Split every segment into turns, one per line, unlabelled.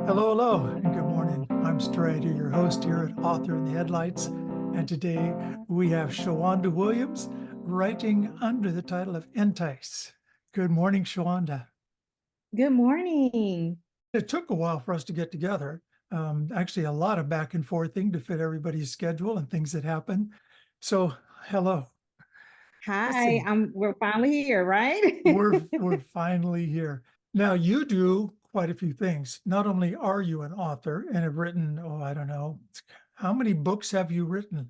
Hello, hello, and good morning. I'm Strider, your host here at Author in the Headlights. And today we have Shawanda Williams writing under the title of Entice. Good morning, Shawanda.
Good morning.
It took a while for us to get together. Actually, a lot of back and forthing to fit everybody's schedule and things that happen. So, hello. Let's
Hi,
see.
we're finally here, right?
We're finally here. Now you do quite a few things. Not only are you an author and have written, oh, I don't know, how many books have you written?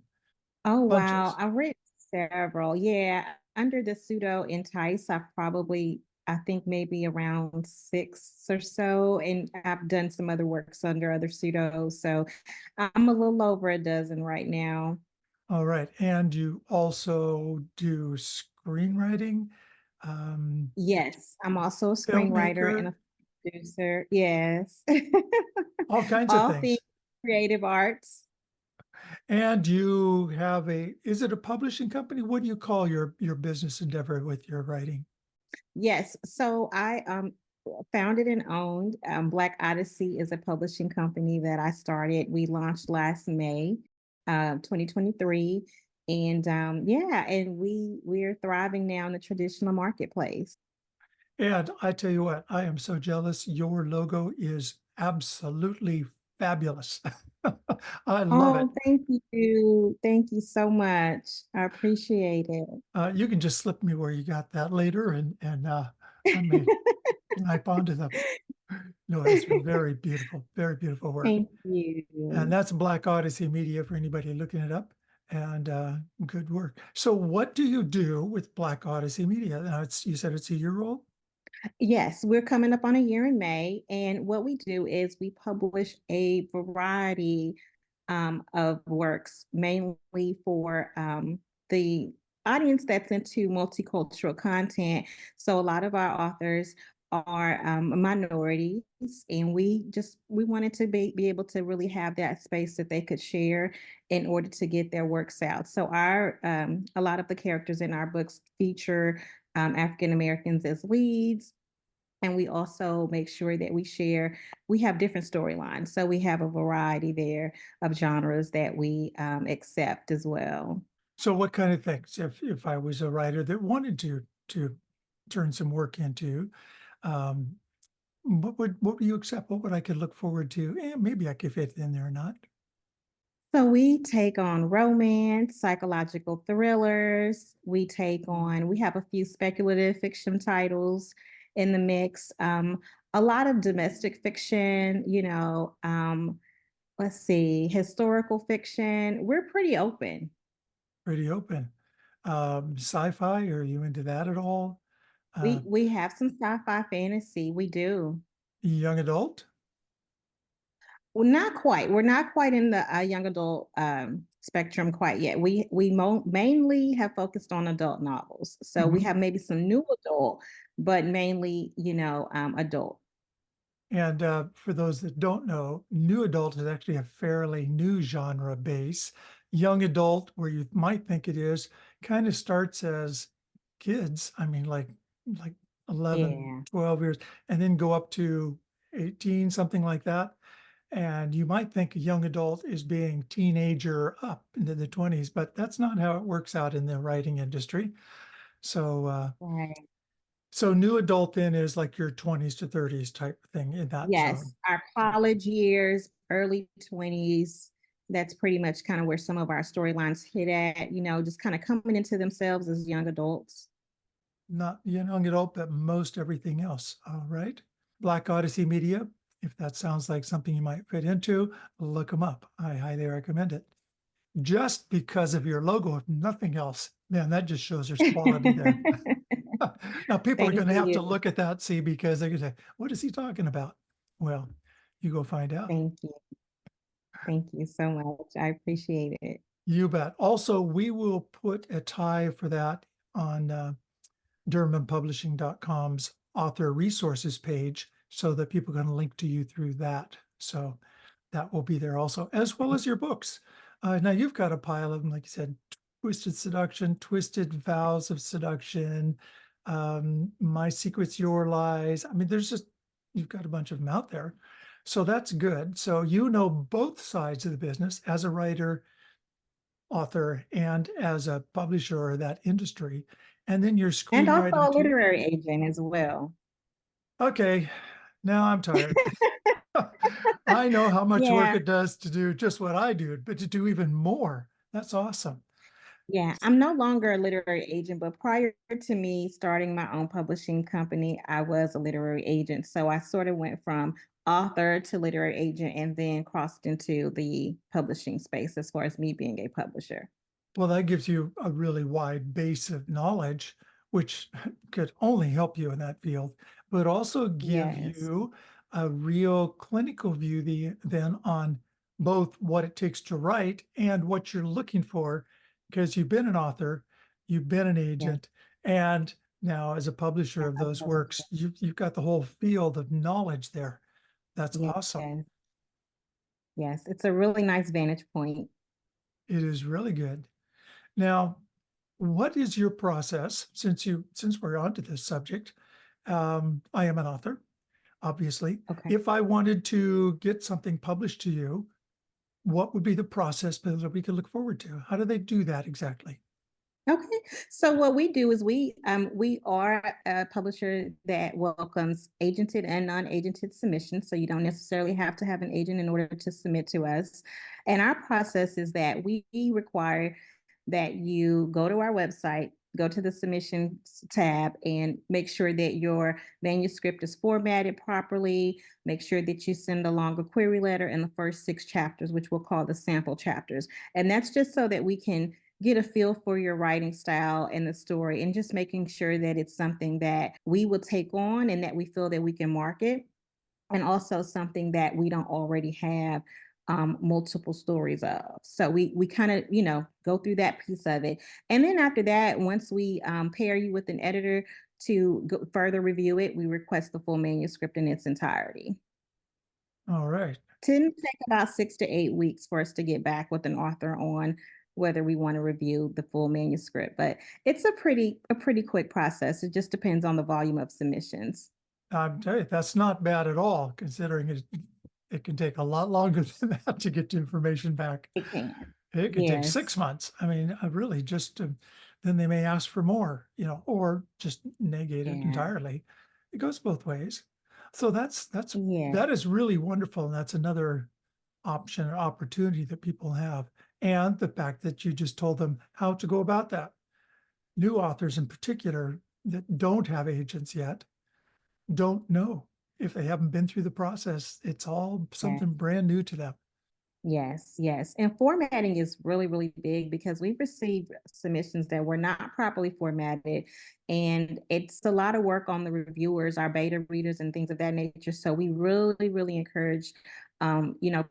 Oh wow,
Bunches.
I've written several. Yeah, under the pseudo Entice, I think maybe around six or so, and I've done some other works under other pseudos. So I'm a little over a dozen right now.
All right. And you also do screenwriting, um,
Yes, I'm also a screenwriter and
filmmaker,
a producer. Yes,
all kinds of
all things
things.
creative arts.
And you have is it a publishing company? What do you call your business endeavor with your writing?
Yes, so I founded and owned Black Odyssey is a publishing company that I started. We launched last May, 2023, and yeah, and we're thriving now in the traditional marketplace.
And I tell you what, I am so jealous. Your logo is absolutely fabulous. I love it.
Oh, thank you so much. I appreciate
You can just slip me where you got that later, and I may type onto them. No, it's very beautiful work.
Thank
And
you.
that's Black Odyssey Media for anybody looking it up. And good work. So, what do you do with Black Odyssey Media? Now, you said it's a year old.
Yes, we're coming up on a year in May, and what we do is we publish a variety of works, mainly for the audience that's into multicultural content. So a lot of our authors are minorities, and we wanted to be able to really have that space that they could share in order to get their works out. So our a lot of the characters in our books feature African Americans as leads, and we also make sure that we have different storylines. So we have a variety there of genres that we accept as well.
So, what kind of things, if I was a writer that wanted to turn some work into, um, what would you accept? What would I could look forward to? And maybe I could fit in there or not.
So we take on romance, psychological thrillers. We have a few speculative fiction titles in the mix. A lot of domestic fiction, let's see, historical fiction. We're pretty open.
Pretty open. Sci-fi, are you into that at all? Uh,
We have some sci-fi fantasy. We do.
young adult?
Well, not quite. We're not quite in the young adult spectrum quite yet. Mainly have focused on adult novels. So we
Mhm.
have maybe some new adult, but mainly, adult.
And for those that don't know, new adult is actually a fairly new genre base. Young adult, where you might think it is, kind of starts as kids. I mean, like 11,
Yeah.
12 years, and then go up to 18, something like that. And you might think a young adult is being teenager up into the 20s, but that's not how it works out in the writing industry. So
Right.
so new adult then is like your 20s to 30s type thing in that zone.
Yes. Our college years, early 20s. That's pretty much kind of where some of our storylines hit at, just kind of coming into themselves as young adults.
Not young adult, but most everything else. All right. Black Odyssey Media, if that sounds like something you might fit into, look them up. I highly recommend it. Just because of your logo, if nothing else, man, that just shows there's quality there. Now, people are
Thank
going to have to
you.
look at that, see, because they're going to say, what is he talking about? Well, you go find out.
Thank you. Thank you so much. I appreciate it.
You bet. Also, we will put a tie for that on DurhamPublishing.com's author resources page so that people can link to you through that. So that will be there also, as well as your books. Now you've got a pile of them, like you said, Twisted Seduction, Twisted Vows of Seduction, My Secrets, Your Lies. I mean, you've got a bunch of them out there. So that's good. So you know both sides of the business as a writer, author, and as a publisher of that industry. And then you're
And also
screenwriting
a
too.
literary agent as well.
Okay, now I'm tired. I know how much work
Yeah,
it does to do just what I do, but to do even more. That's awesome.
yeah. I'm no longer a literary agent, but prior to me starting my own publishing company, I was a literary agent. So I sort of went from author to literary agent and then crossed into the publishing space as far as me being a publisher.
Well, that gives you a really wide base of knowledge, which could only help you in that field, but also give
Yes,
you a real clinical view then on both what it takes to write and what you're looking for, because you've been an author, you've been an
yes,
agent, and now as a publisher
and
of
a
those
publisher.
works, you've got the whole field of knowledge there. That's
Yes,
awesome.
yes. It's a really nice vantage point.
It is really good. Now, what is your process since we're onto this subject? I am an author, obviously.
Okay.
If I wanted to get something published to you, what would be the process that we could look forward to? How do they do that exactly?
Okay. So what we do is we are a publisher that welcomes agented and non-agented submissions. So you don't necessarily have to have an agent in order to submit to us. And our process is that we require that you go to our website, go to the submissions tab, and make sure that your manuscript is formatted properly. Make sure that you send along a query letter in the first 6 chapters, which we'll call the sample chapters. And that's just so that we can get a feel for your writing style and the story, and just making sure that it's something that we will take on and that we feel that we can market, and also something that we don't already have multiple stories of. So we kind of go through that piece of it, and then after that, once we pair you with an editor to go further review it, we request the full manuscript in its entirety.
All right.
Tend to take about 6 to 8 weeks for us to get back with an author on whether we want to review the full manuscript, but it's a pretty quick process. It just depends on the volume of submissions.
I'm telling you, that's not bad at all, considering it can take a lot longer than that to get the information back.
It can.
It could take
Yes.
6 months. I mean, really just then they may ask for more, or just negate it
Yeah.
entirely. It goes both ways. So
Yeah.
that is really wonderful. And that's another option or opportunity that people have. And the fact that you just told them how to go about that. New authors in particular that don't have agents yet don't know if they haven't been through the process. It's all
Yeah.
something brand new to them.
Yes, yes. And formatting is really, really big because we've received submissions that were not properly formatted. And it's a lot of work on the reviewers, our beta readers, and things of that nature. So we really, really encourage,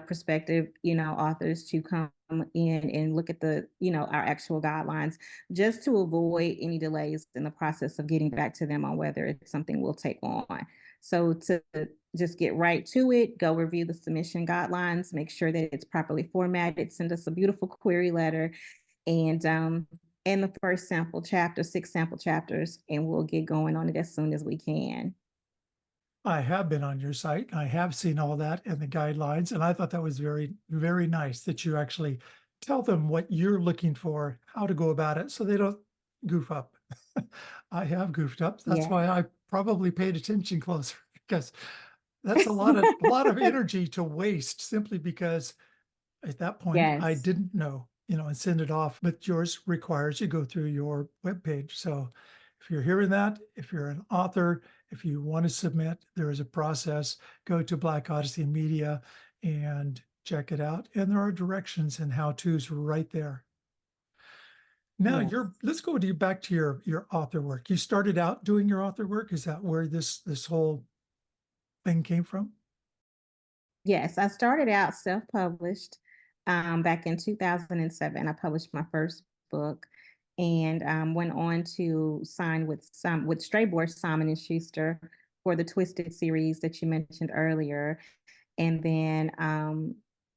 prospective, authors to come in and look at our actual guidelines, just to avoid any delays in the process of getting back to them on whether it's something we'll take on. So to just get right to it, go review the submission guidelines, make sure that it's properly formatted, send us a beautiful query letter, and the first sample chapter, 6 sample chapters, and we'll get going on it as soon as we can.
I have been on your site. I have seen all that and the guidelines, and I thought that was very, very nice that you actually tell them what you're looking for, how to go about it, so they don't goof up. I have goofed up. That's
Yeah.
why I probably paid attention closer because that's a lot of energy to waste simply because at that point I
Yes.
didn't know, and send it off. But yours requires you go through your webpage. So if you're hearing that, if you're an author, if you want to submit, there is a process. Go to Black Odyssey Media and check it out. And there are directions and how-tos right there. Now
Yes.
let's go back to your author work. You started out doing your author work. Is that where this whole thing came from?
Yes, I started out self-published back in 2007. I published my first book, and went on to sign with Strayboard Simon and Schuster for the Twisted series that you mentioned earlier. And then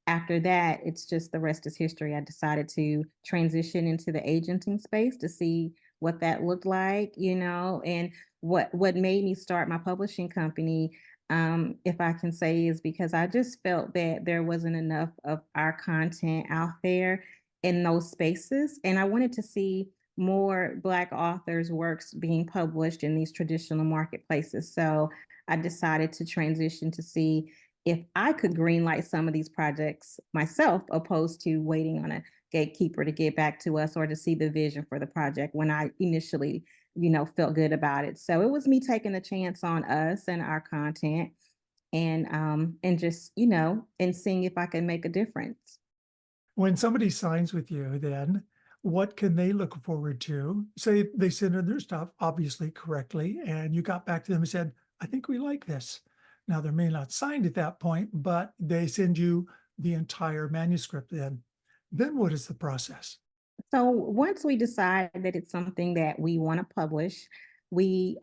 after that, it's just the rest is history. I decided to transition into the agenting space to see what that looked like, and what made me start my publishing company. if I can say, is because I just felt that there wasn't enough of our content out there in those spaces. And I wanted to see more Black authors' works being published in these traditional marketplaces. So I decided to transition to see if I could greenlight some of these projects myself, opposed to waiting on a gatekeeper to get back to us or to see the vision for the project when I initially, felt good about it. So it was me taking a chance on us and our content, and just, and seeing if I can make a difference.
When somebody signs with you, then what can they look forward to? Say they send in their stuff, obviously correctly, and you got back to them and said, I think we like this. Now, they're may not signed at that point, but they send you the entire manuscript then. Then what is the process?
So once we decide that it's something that we want to publish, we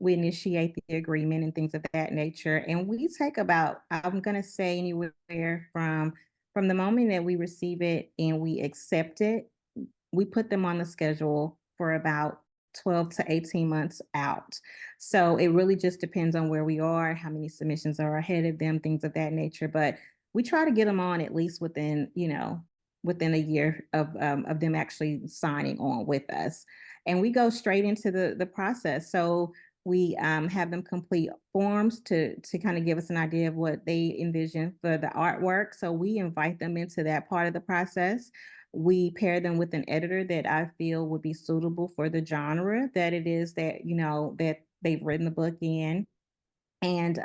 initiate the agreement and things of that nature, and we take about, I'm going to say, anywhere from the moment that we receive it and we accept it, we put them on the schedule for about 12 to 18 months out. So it really just depends on where we are, how many submissions are ahead of them, things of that nature. But we try to get them on at least within a year of them actually signing on with us. And we go straight into the process. So we have them complete forms to kind of give us an idea of what they envision for the artwork. So we invite them into that part of the process. We pair them with an editor that I feel would be suitable for the genre that it is that, that they've written the book in. And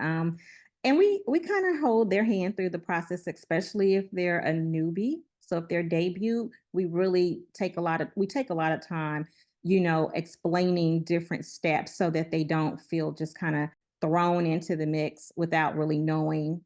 we kind of hold their hand through the process, especially if they're a newbie. So if they're debut, we take a lot of time, explaining different steps so that they don't feel just kind of thrown into the mix without really knowing,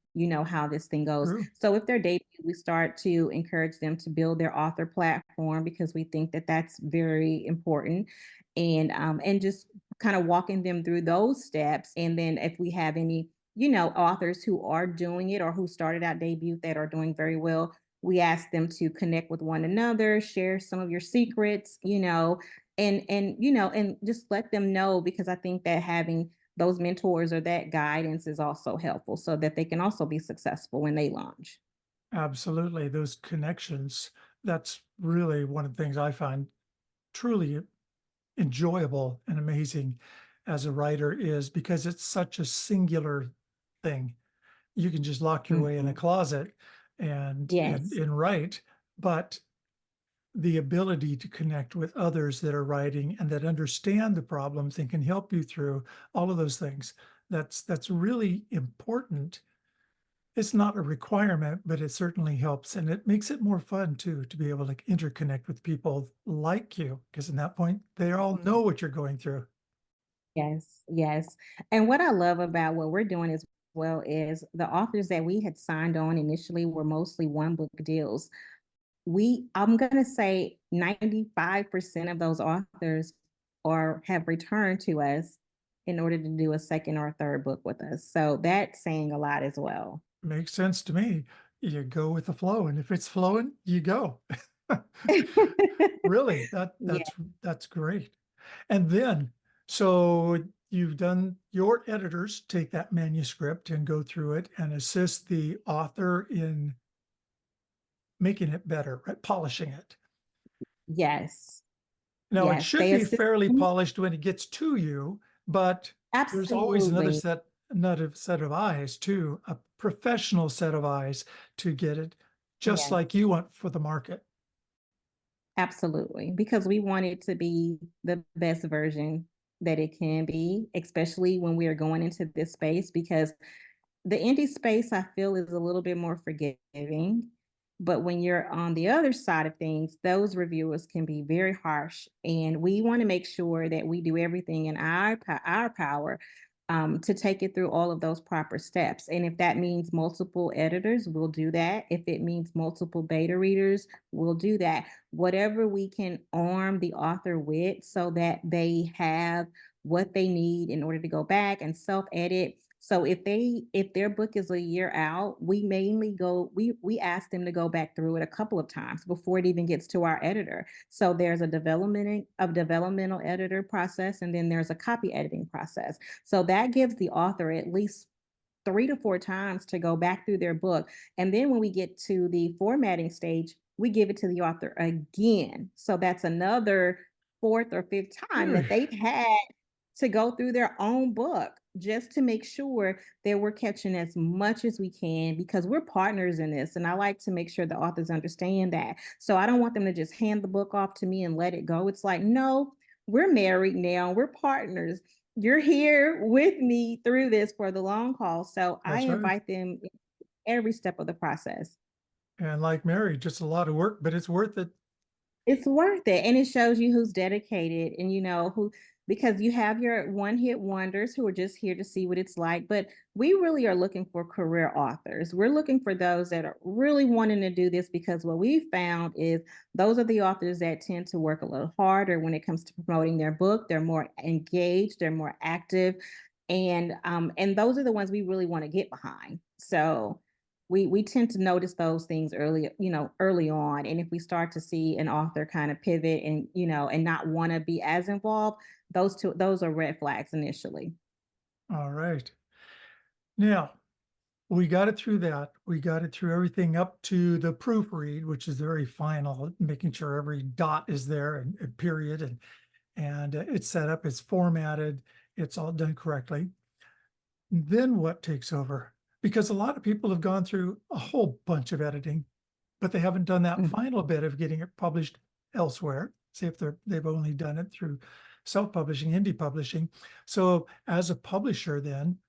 how this thing goes.
True.
So if they're debut, we start to encourage them to build their author platform, because we think that that's very important. And just kind of walking them through those steps. And then if we have any, authors who are doing it or who started out debut that are doing very well, we ask them to connect with one another, share some of your secrets, and just let them know, because I think that having those mentors or that guidance is also helpful so that they can also be successful when they launch.
Absolutely. Those connections, that's really one of the things I find truly enjoyable and amazing as a writer, is because it's such a singular thing. You can just lock your way in a
Mhm.
closet and
Yes.
and write, but the ability to connect with others that are writing and that understand the problems and can help you through all of those things, that's really important. It's not a requirement, but it certainly helps, and it makes it more fun too, to be able to interconnect with people like you, because in that point, they all know what you're going through.
Yes, yes. And what I love about what we're doing as well is the authors that we had signed on initially were mostly one book deals. I'm going to say 95% of those authors or have returned to us in order to do a second or third book with us. So that's saying a lot as well.
Makes sense to me. You go with the flow, and if it's flowing, you go. Really,
Yeah.
that's great. And then, so you've done your editors take that manuscript and go through it and assist the author in making it better, right? Polishing it.
Yes.
Now, it
Yes.
should
They
be
assist
fairly
me.
polished when it gets to you, but there's always
Absolutely.
another set of eyes too, a professional set of eyes to get it just
Yes.
like you want for the market.
Absolutely, because we want it to be the best version that it can be, especially when we are going into this space, because the indie space I feel is a little bit more forgiving. But when you're on the other side of things, those reviewers can be very harsh. And we want to make sure that we do everything in our power to take it through all of those proper steps. And if that means multiple editors, we'll do that. If it means multiple beta readers, we'll do that. Whatever we can arm the author with so that they have what they need in order to go back and self-edit. So if their book is a year out, we ask them to go back through it a couple of times before it even gets to our editor. So there's a developmental editor process, and then there's a copy editing process. So that gives the author at least 3 to 4 times to go back through their book. And then when we get to the formatting stage, we give it to the author again. So that's another fourth or fifth time that
Really?
they've had to go through their own book just to make sure that we're catching as much as we can because we're partners in this. And I like to make sure the authors understand that. So I don't want them to just hand the book off to me and let it go. It's like, no, we're married now, we're partners. You're here with me through this for the long haul. So I
That's right.
invite them every step of the process.
And like Mary, just a lot of work, but it's worth it.
It's worth it, and it shows you who's dedicated and, who because you have your one-hit wonders who are just here to see what it's like, but we really are looking for career authors. We're looking for those that are really wanting to do this because what we found is those are the authors that tend to work a little harder when it comes to promoting their book. They're more engaged, they're more active, and those are the ones we really want to get behind. So we tend to notice those things early on. And if we start to see an author kind of pivot and not want to be as involved, those are red flags initially.
All right. Now, we got it through that. We got it through everything up to the proofread, which is very final, making sure every dot is there and period and it's set up, it's formatted, it's all done correctly. Then what takes over? Because a lot of people have gone through a whole bunch of editing, but they haven't done that
Mhm.
final bit of getting it published elsewhere. Say if they've only done it through self-publishing, indie publishing. So as a publisher, then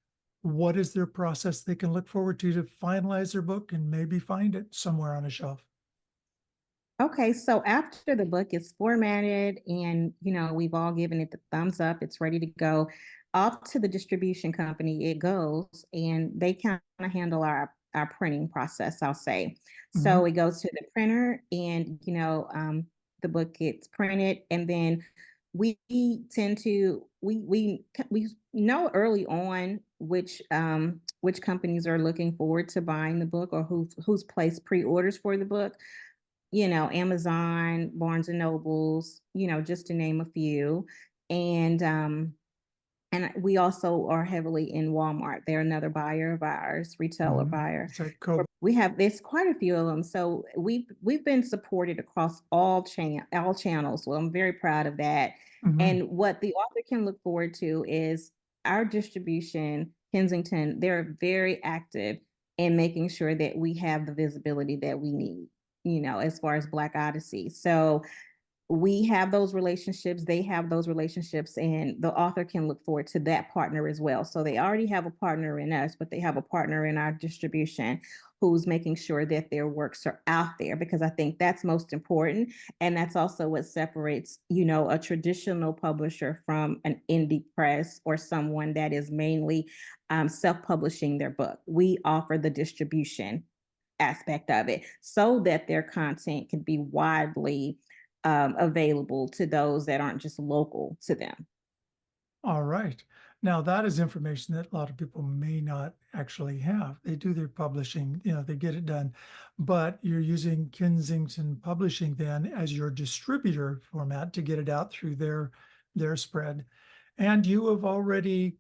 what is their process they can look forward to finalize their book and maybe find it somewhere on a shelf?
Okay, so after the book is formatted and we've all given it the thumbs up, it's ready to go off to the distribution company. It goes, and they kind of handle our printing process, I'll say.
Mhm.
So it goes to the printer, and the book gets printed, and then we tend to we know early on which companies are looking forward to buying the book or who's placed pre-orders for the book. Amazon, Barnes and Nobles, just to name a few. And we also are heavily in Walmart. They're another buyer of ours, retailer
Mhm.
buyer.
It's like Kobe.
We have there's quite a few of them. So we've been supported across all channels. Well, I'm very proud of that.
Mhm.
And what the author can look forward to is our distribution, Kensington, they're very active in making sure that we have the visibility that we need, as far as Black Odyssey. So we have those relationships, they have those relationships, and the author can look forward to that partner as well. So they already have a partner in us, but they have a partner in our distribution who's making sure that their works are out there, because I think that's most important. And that's also what separates, a traditional publisher from an indie press or someone that is mainly self-publishing their book. We offer the distribution aspect of it so that their content can be widely available to those that aren't just local to them.
All right. Now that is information that a lot of people may not actually have. They do their publishing, they get it done, but you're using Kensington Publishing then as your distributor format to get it out through their spread. And you have already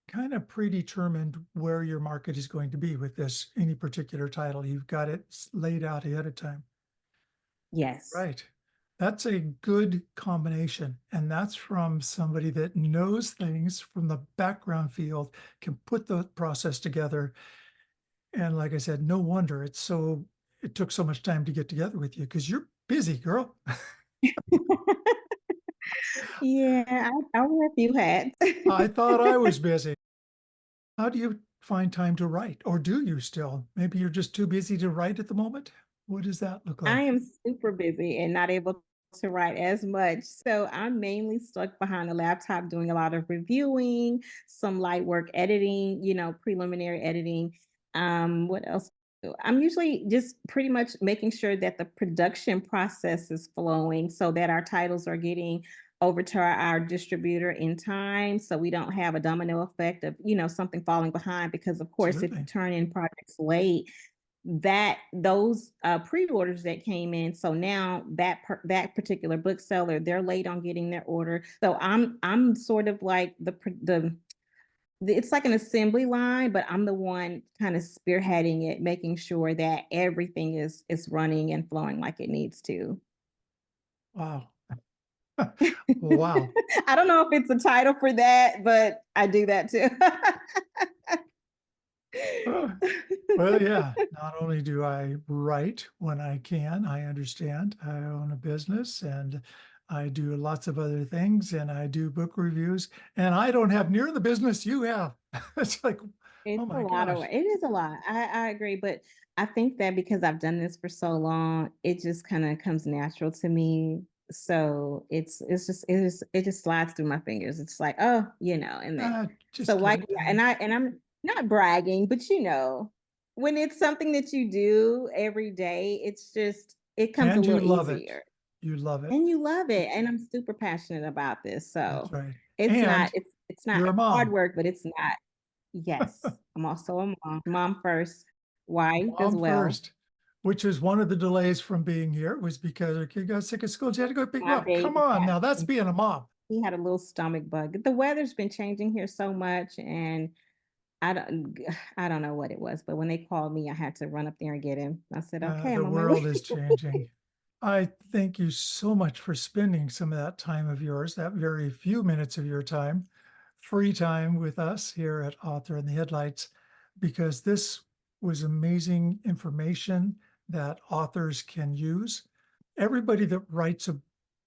kind of predetermined where your market is going to be with any particular title. You've got it laid out ahead of time.
Yes.
Right. That's a good combination. And that's from somebody that knows things from the background field, can put the process together. And like I said, no wonder it took so much time to get together with you because you're busy, girl.
Yeah, I wear a few hats.
I thought I was busy. How do you find time to write? Or do you still? Maybe you're just too busy to write at the moment. What does that look
I
like?
am super busy and not able to write as much. So I'm mainly stuck behind a laptop doing a lot of reviewing, some light work editing, preliminary editing. What else? I'm usually just pretty much making sure that the production process is flowing so that our titles are getting over to our distributor in time so we don't have a domino effect of something falling behind, because of course if you
Absolutely.
turn in projects late, that those pre-orders that came in, so now that particular bookseller, they're late on getting their order. So I'm sort of like the it's like an assembly line, but I'm the one kind of spearheading it, making sure that everything is running and flowing like it needs to.
Wow. Wow.
I don't know if it's a title for that, but I do that too.
Well, yeah, not only do I write when I can, I understand. I own a business and I do lots of other things and I do book reviews and I don't have near the business you have. It's like, oh
It's a
my
lot of
gosh.
work. It is a lot. I agree, but I think that because I've done this for so long, it just kind of comes natural to me. So it just slides through my fingers. It's like, oh, and then so
Just give
like
it
yeah,
time.
and I'm not bragging, but when it's something that you do every day, it comes a
And you
little
love it.
easier.
You love it.
And you love it. And I'm super passionate about this.
That's
So
right.
it's not
And
it's not
you're a
it's hard
mom.
work, but it's not. Yes, I'm also a mom. Mom first, wife as
Mom
well.
first, which is one of the delays from being here was because her kid got sick at school. She had to go pick him
My
up. Come
baby
on
had
now, that's being a mom.
he had a little stomach bug. The weather's been changing here so much, and I don't I don't know what it was, but when they called me, I had to run up there and get him. I said, "Okay,
The
I'm on my way."
world is changing. I thank you so much for spending some of that time of yours, that very few minutes of your time, free time with us here at Author in the Headlights, because this was amazing information that authors can use. Everybody that writes a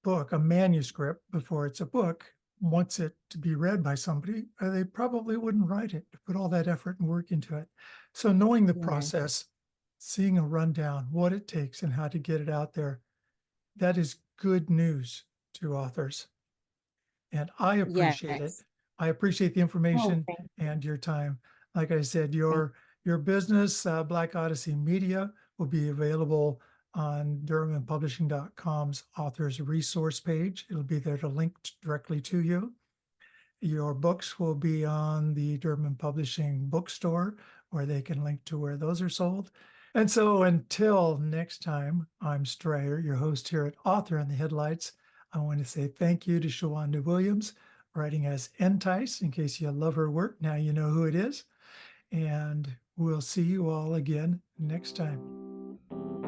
book, a manuscript, before it's a book, wants it to be read by somebody, or they probably wouldn't write it, put all that effort and work into it. So knowing the
Yes,
process, seeing a rundown, what it takes and how to get it out there, that is good news to authors. And I appreciate it.
yes.
I appreciate the
Oh,
information and your time. Like I said,
thank
your business, Black Odyssey Media, will be available on DurhamandPublishing.com's authors resource page. It'll be there to link directly to you. Your books will be on the Durham Publishing bookstore, where they can link to where those are sold. And so until next time, I'm Strayer, your host here at Author in the Headlights. I want to say thank you to Shawanda Williams, writing as Entice. In case you love her work, now you know who it is. And we'll see you all again next time.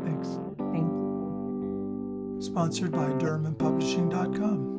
Thanks.
you.
Sponsored by DurhamandPublishing.com.